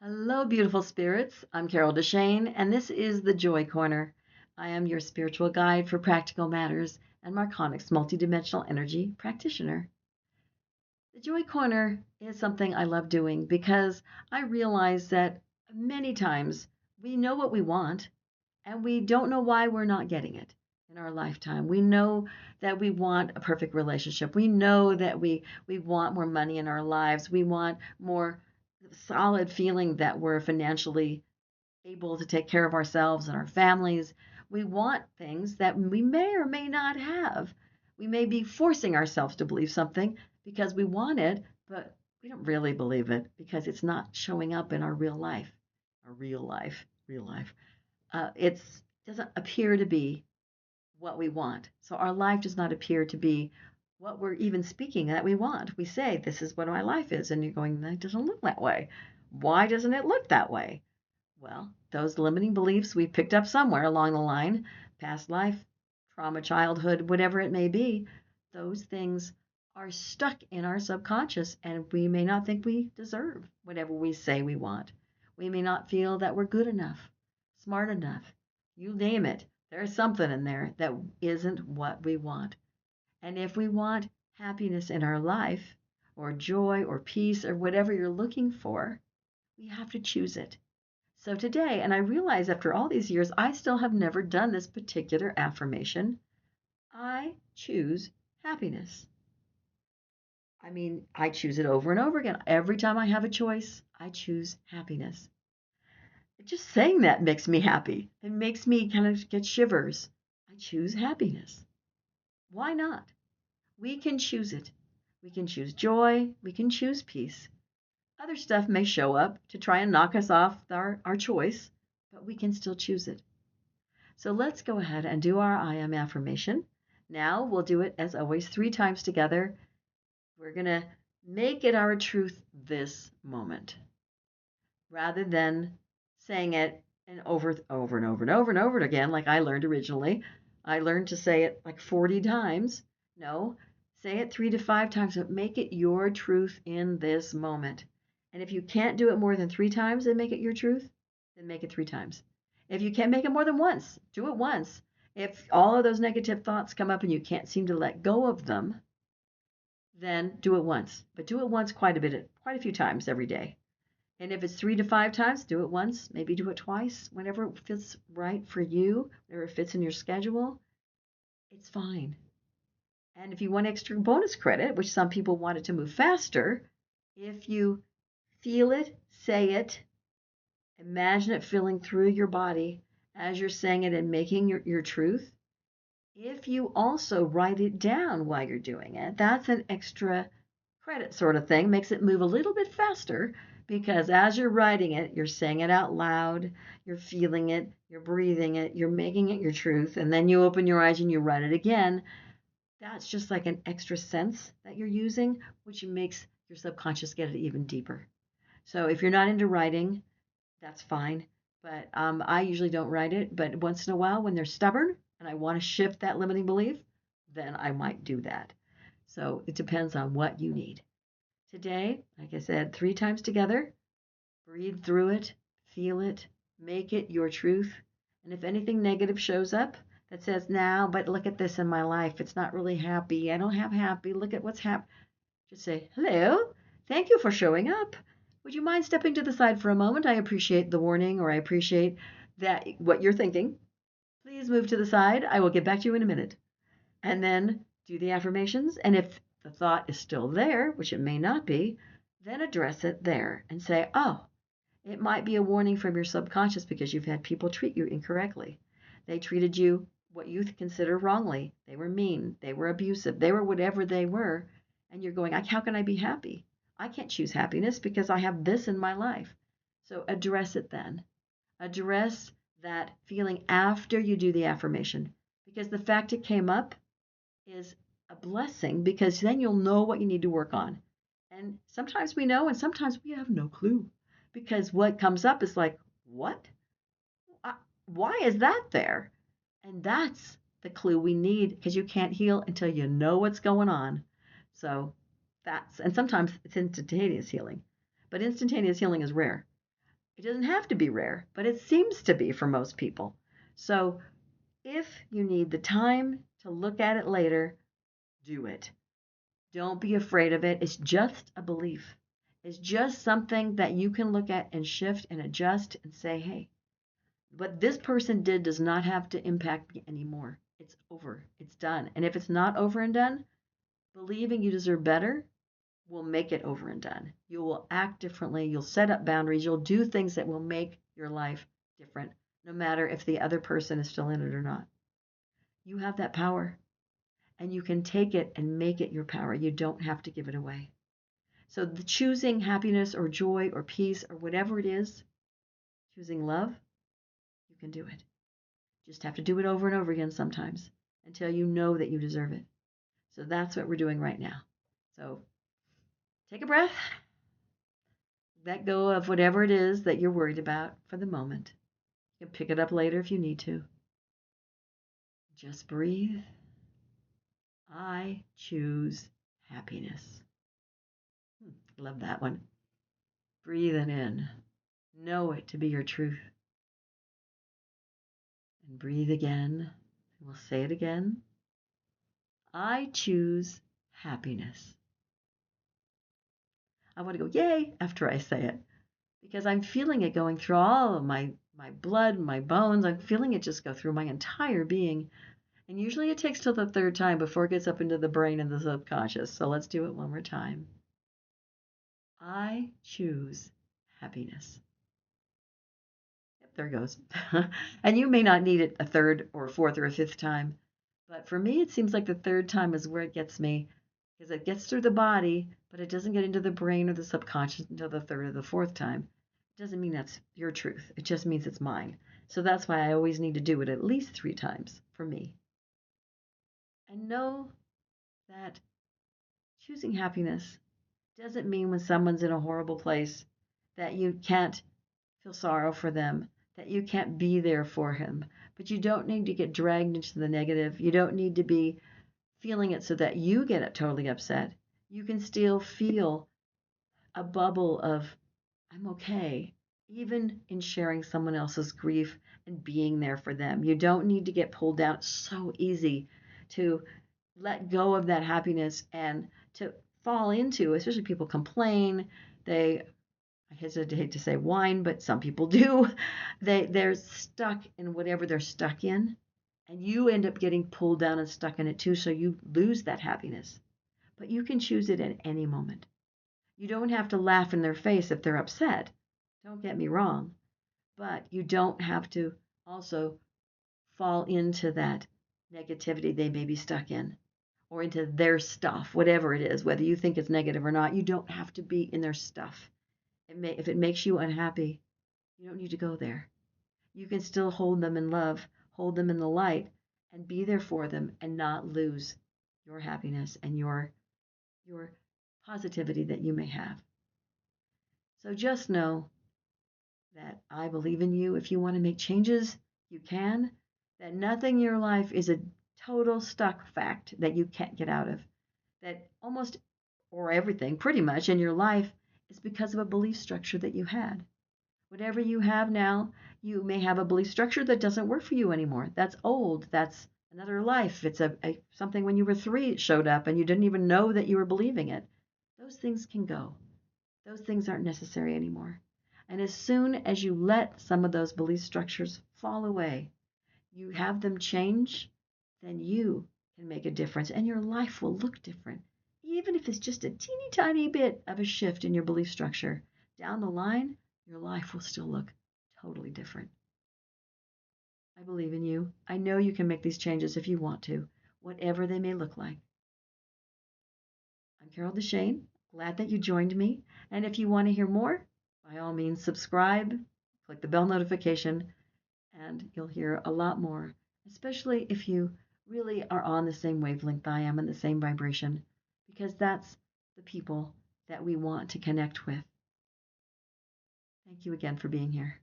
Hello, beautiful spirits. I'm Carol DeChaine, and this is the Joy Corner. I am your spiritual guide for practical matters and Marconics multidimensional energy practitioner. The Joy Corner is something I love doing because I realize that many times we know what we want and we don't know why we're not getting it in our lifetime. We know that we want a perfect relationship. We know that we want more money in our lives. We want more solid feeling that we're financially able to take care of ourselves and our families. We want things that we may or may not have. We may be forcing ourselves to believe something because we want it, but we don't really believe it because it's not showing up in our real life. Our real life. It doesn't appear to be what we want. So our life does not appear to be what we're even speaking that we want. We say, this is what my life is. And you're going, that doesn't look that way. Why doesn't it look that way? Well, those limiting beliefs we picked up somewhere along the line, past life, trauma, childhood, whatever it may be, those things are stuck in our subconscious and we may not think we deserve whatever we say we want. We may not feel that we're good enough, smart enough. You name it. There's something in there that isn't what we want. And if we want happiness in our life, or joy, or peace, or whatever you're looking for, we have to choose it. So today, and I realize after all these years, I still have never done this particular affirmation. I choose happiness. I mean, I choose it over and over again. Every time I have a choice, I choose happiness. Just saying that makes me happy. It makes me kind of get shivers. I choose happiness. Why not? We can choose it. We can choose joy. We can choose peace. Other stuff may show up to try and knock us off our choice, but we can still choose it. So let's go ahead and do our I am affirmation. Now we'll do it as always 3 times together. We're going to make it our truth this moment rather than saying it and over and over and over and over again like I learned originally. I learned to say it like 40 times. No, say it 3 to 5 times, but make it your truth in this moment. And if you can't do it more than 3 times and make it your truth, then make it 3 times. If you can't make it more than once, do it once. If all of those negative thoughts come up and you can't seem to let go of them, then do it once. But do it once quite a few times every day. And if it's 3 to 5 times, do it once, maybe do it twice, whenever it fits right for you, whenever it fits in your schedule, it's fine. And if you want extra bonus credit, which some people wanted to move faster, if you feel it, say it, imagine it filling through your body as you're saying it and making your truth. If you also write it down while you're doing it, that's an extra credit sort of thing, makes it move a little bit faster because as you're writing it, you're saying it out loud, you're feeling it, you're breathing it, you're making it your truth, and then you open your eyes and you write it again. That's just like an extra sense that you're using, which makes your subconscious get it even deeper. So if you're not into writing, that's fine. But I usually don't write it. But once in a while, when they're stubborn and I want to shift that limiting belief, then I might do that. So it depends on what you need. Today, like I said, 3 times together, breathe through it, feel it, make it your truth. And if anything negative shows up that says, now, but look at this in my life, it's not really happy, I don't have happy, look at what's happened, just say, hello, thank you for showing up. Would you mind stepping to the side for a moment? I appreciate the warning, or I appreciate that what you're thinking. Please move to the side. I will get back to you in a minute. And then do the affirmations. And if the thought is still there, which it may not be, then address it there and say, oh, it might be a warning from your subconscious because you've had people treat you incorrectly. They treated you what you consider wrongly. They were mean. They were abusive. They were whatever they were. And you're going, how can I be happy? I can't choose happiness because I have this in my life. So address it then. Address that feeling after you do the affirmation, because the fact it came up is a blessing because then you'll know what you need to work on. And sometimes we know and sometimes we have no clue because what comes up is like, what? Why is that there? And that's the clue we need because you can't heal until you know what's going on. So and sometimes it's instantaneous healing, but instantaneous healing is rare. It doesn't have to be rare, but it seems to be for most people. So if you need the time to look at it later, do it. Don't be afraid of it. It's just a belief. It's just something that you can look at and shift and adjust and say, hey, what this person did does not have to impact me anymore. It's over. It's done. And if it's not over and done, believing you deserve better will make it over and done. You will act differently. You'll set up boundaries. You'll do things that will make your life different, no matter if the other person is still in it or not. You have that power, and you can take it and make it your power. You don't have to give it away. So the choosing happiness or joy or peace or whatever it is, choosing love, you can do it. Just have to do it over and over again sometimes until you know that you deserve it. So that's what we're doing right now. So take a breath. Let go of whatever it is that you're worried about for the moment. You can pick it up later if you need to. Just breathe. I choose happiness. Love that one. Breathe it in. Know it to be your truth. And breathe again. We'll say it again. I choose happiness. I want to go, yay, after I say it, because I'm feeling it going through all of my blood, my bones. I'm feeling it just go through my entire being. And usually it takes till the third time before it gets up into the brain and the subconscious. So let's do it one more time. I choose happiness. Yep, there it goes. And you may not need it a third or a fourth or a fifth time. But for me, it seems like the third time is where it gets me, because it gets through the body, but it doesn't get into the brain or the subconscious until the third or the fourth time. It doesn't mean that's your truth. It just means it's mine. So that's why I always need to do it at least 3 times for me. And know that choosing happiness doesn't mean when someone's in a horrible place that you can't feel sorrow for them, that you can't be there for him. But you don't need to get dragged into the negative. You don't need to be feeling it so that you get totally upset. You can still feel a bubble of, I'm okay, even in sharing someone else's grief and being there for them. You don't need to get pulled down. It's so easy to let go of that happiness and to fall into, especially people complain. I hesitate to say whine, but some people do. They're stuck in whatever they're stuck in, and you end up getting pulled down and stuck in it too, so you lose that happiness. But you can choose it at any moment. You don't have to laugh in their face if they're upset. Don't get me wrong. But you don't have to also fall into that negativity they may be stuck in, or into their stuff, whatever it is, whether you think it's negative or not. You don't have to be in their stuff. If it makes you unhappy, you don't need to go there. You can still hold them in love, hold them in the light, and be there for them and not lose your happiness and your positivity that you may have. So just know that I believe in you. If you want to make changes, you can. That nothing in your life is a total stuck fact that you can't get out of. That almost, or everything pretty much in your life is because of a belief structure that you had. Whatever you have now, you may have a belief structure that doesn't work for you anymore. That's old. That's another life. It's something when you were 3 it showed up and you didn't even know that you were believing it. Those things can go. Those things aren't necessary anymore. And as soon as you let some of those belief structures fall away, you have them change, then you can make a difference and your life will look different. Even if it's just a teeny tiny bit of a shift in your belief structure, down the line, your life will still look totally different. I believe in you. I know you can make these changes if you want to, whatever they may look like. I'm Carol DeChaine. Glad that you joined me. And if you want to hear more, by all means, subscribe, click the bell notification, and you'll hear a lot more, especially if you really are on the same wavelength I am, in the same vibration, because that's the people that we want to connect with. Thank you again for being here.